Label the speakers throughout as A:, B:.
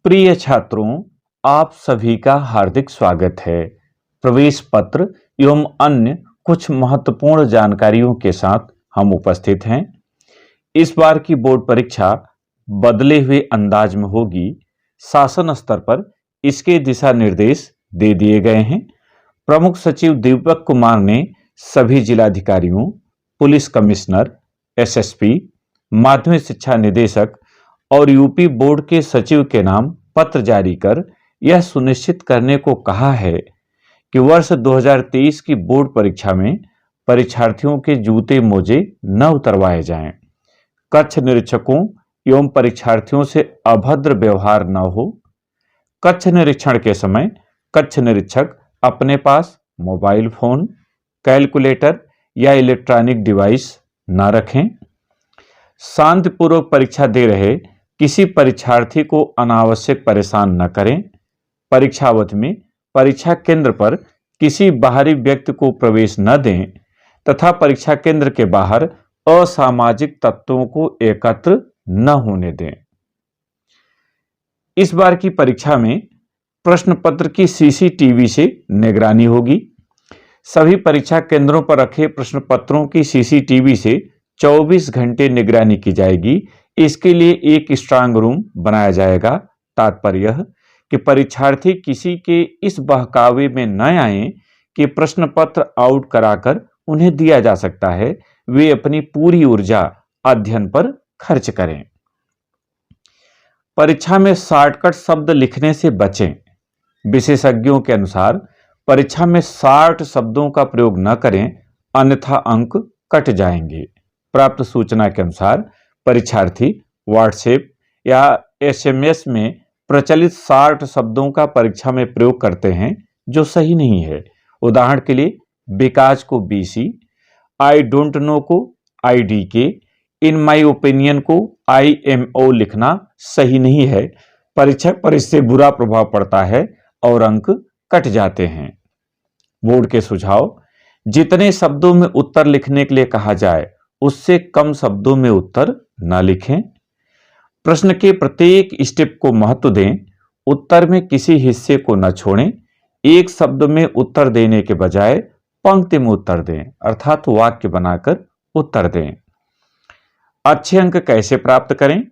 A: प्रिय छात्रों, आप सभी का हार्दिक स्वागत है। प्रवेश पत्र एवं अन्य कुछ महत्वपूर्ण जानकारियों के साथ हम उपस्थित हैं। इस बार की बोर्ड परीक्षा बदले हुए अंदाज में होगी। शासन स्तर पर इसके दिशा निर्देश दे दिए गए हैं। प्रमुख सचिव दीपक कुमार ने सभी जिलाधिकारियों, पुलिस कमिश्नर, एसएसपी, माध्यमिक शिक्षा निदेशक और यूपी बोर्ड के सचिव के नाम पत्र जारी कर यह सुनिश्चित करने को कहा है कि वर्ष 2023 की बोर्ड परीक्षा में परीक्षार्थियों के जूते मोजे न उतरवाए जाएं। कक्ष निरीक्षकों एवं परीक्षार्थियों से अभद्र व्यवहार न हो। कक्ष निरीक्षण के समय कक्ष निरीक्षक अपने पास मोबाइल फोन, कैलकुलेटर या इलेक्ट्रॉनिक डिवाइस न रखें। शांतिपूर्वक परीक्षा दे रहे किसी परीक्षार्थी को अनावश्यक परेशान न करें। परीक्षावधि में परीक्षा केंद्र पर किसी बाहरी व्यक्ति को प्रवेश न दें तथा परीक्षा केंद्र के बाहर असामाजिक तत्वों को एकत्र न होने दें। इस बार की परीक्षा में प्रश्न पत्र की सीसीटीवी से निगरानी होगी। सभी परीक्षा केंद्रों पर रखे प्रश्न पत्रों की सीसीटीवी से 24 घंटे निगरानी की जाएगी। इसके लिए एक स्ट्रांग रूम बनाया जाएगा। तात्पर्य यह कि परीक्षार्थी किसी के इस बहकावे में न आए कि प्रश्न पत्र आउट कराकर उन्हें दिया जा सकता है। वे अपनी पूरी ऊर्जा अध्ययन पर खर्च करें। परीक्षा में शॉर्टकट शब्द लिखने से बचें। विशेषज्ञों के अनुसार परीक्षा में शॉर्ट शब्दों का प्रयोग न करें, अन्यथा अंक कट जाएंगे। प्राप्त सूचना के अनुसार परीक्षार्थी व्हाट्सएप या एसएमएस में प्रचलित शॉर्ट शब्दों का परीक्षा में प्रयोग करते हैं, जो सही नहीं है। उदाहरण के लिए बिकॉज को बीसी, आई डोंट नो को आईडीके, इन माई ओपिनियन को आईएमओ लिखना सही नहीं है। परीक्षक पर इससे बुरा प्रभाव पड़ता है और अंक कट जाते हैं। बोर्ड के सुझाव: जितने शब्दों में उत्तर लिखने के लिए कहा जाए उससे कम शब्दों में उत्तर न लिखें। प्रश्न के प्रत्येक स्टेप को महत्व दें। उत्तर में किसी हिस्से को न छोड़ें। एक शब्द में उत्तर देने के बजाय पंक्ति में उत्तर दें, अर्थात वाक्य बनाकर उत्तर दें। अच्छे अंक कैसे प्राप्त करें?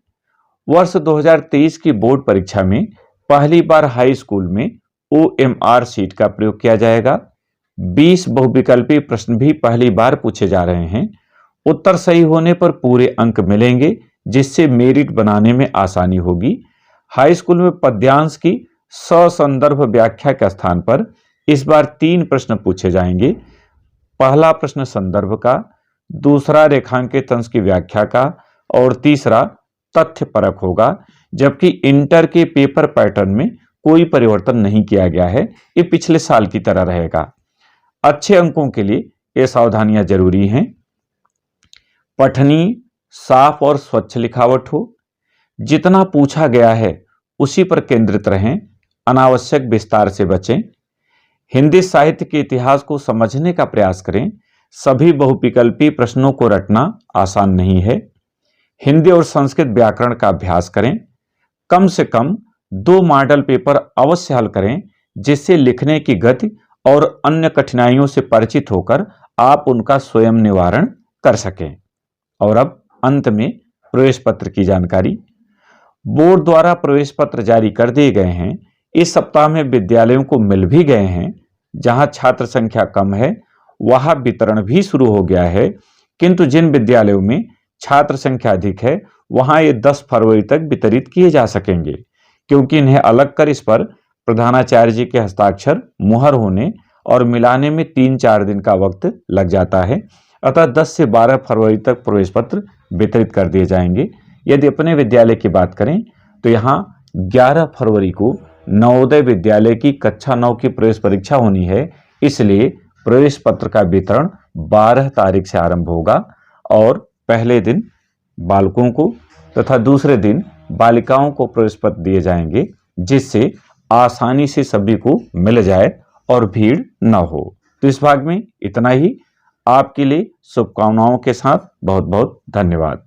A: वर्ष 2023 की बोर्ड परीक्षा में पहली बार हाई स्कूल में OMR शीट का प्रयोग किया जाएगा। 20 बहुविकल्पी प्रश्न भी पहली बार पूछे जा रहे हैं। उत्तर सही होने पर पूरे अंक मिलेंगे, जिससे मेरिट बनाने में आसानी होगी। हाई स्कूल में पद्यांश की ससंदर्भ व्याख्या के स्थान पर इस बार 3 प्रश्न पूछे जाएंगे। पहला प्रश्न संदर्भ का, दूसरा रेखांकित अंश की व्याख्या का और तीसरा तथ्य परक होगा। जबकि इंटर के पेपर पैटर्न में कोई परिवर्तन नहीं किया गया है, ये पिछले साल की तरह रहेगा। अच्छे अंकों के लिए ये सावधानियां जरूरी हैं। पठनीय, साफ और स्वच्छ लिखावट हो। जितना पूछा गया है उसी पर केंद्रित रहें। अनावश्यक विस्तार से बचें। हिंदी साहित्य के इतिहास को समझने का प्रयास करें। सभी बहुविकल्पी प्रश्नों को रटना आसान नहीं है। हिंदी और संस्कृत व्याकरण का अभ्यास करें। कम से कम 2 मॉडल पेपर अवश्य हल करें, जिससे लिखने की गति और अन्य कठिनाइयों से परिचित होकर आप उनका स्वयं निवारण कर सकें। और अब अंत में प्रवेश पत्र की जानकारी। बोर्ड द्वारा प्रवेश पत्र जारी कर दिए गए हैं। इस सप्ताह में विद्यालयों को मिल भी गए हैं। जहां छात्र संख्या कम है वहां वितरण भी शुरू हो गया है, किंतु जिन विद्यालयों में छात्र संख्या अधिक है वहां ये 10 फरवरी तक वितरित किए जा सकेंगे, क्योंकि इन्हें अलग कर इस पर प्रधानाचार्य जी के हस्ताक्षर, मुहर होने और मिलाने में 3-4 दिन का वक्त लग जाता है। अतः 10 से 12 फरवरी तक प्रवेश पत्र वितरित कर दिए जाएंगे। यदि अपने विद्यालय की बात करें तो यहाँ 11 फरवरी को नवोदय विद्यालय की कक्षा 9 की प्रवेश परीक्षा होनी है। इसलिए प्रवेश पत्र का वितरण 12 तारीख से आरंभ होगा और पहले दिन बालकों को तथा दूसरे दिन बालिकाओं को प्रवेश पत्र दिए जाएंगे, जिससे आसानी से सभी को मिल जाए और भीड़ न हो। तो इस भाग में इतना ही। आपके लिए शुभकामनाओं के साथ बहुत बहुत धन्यवाद।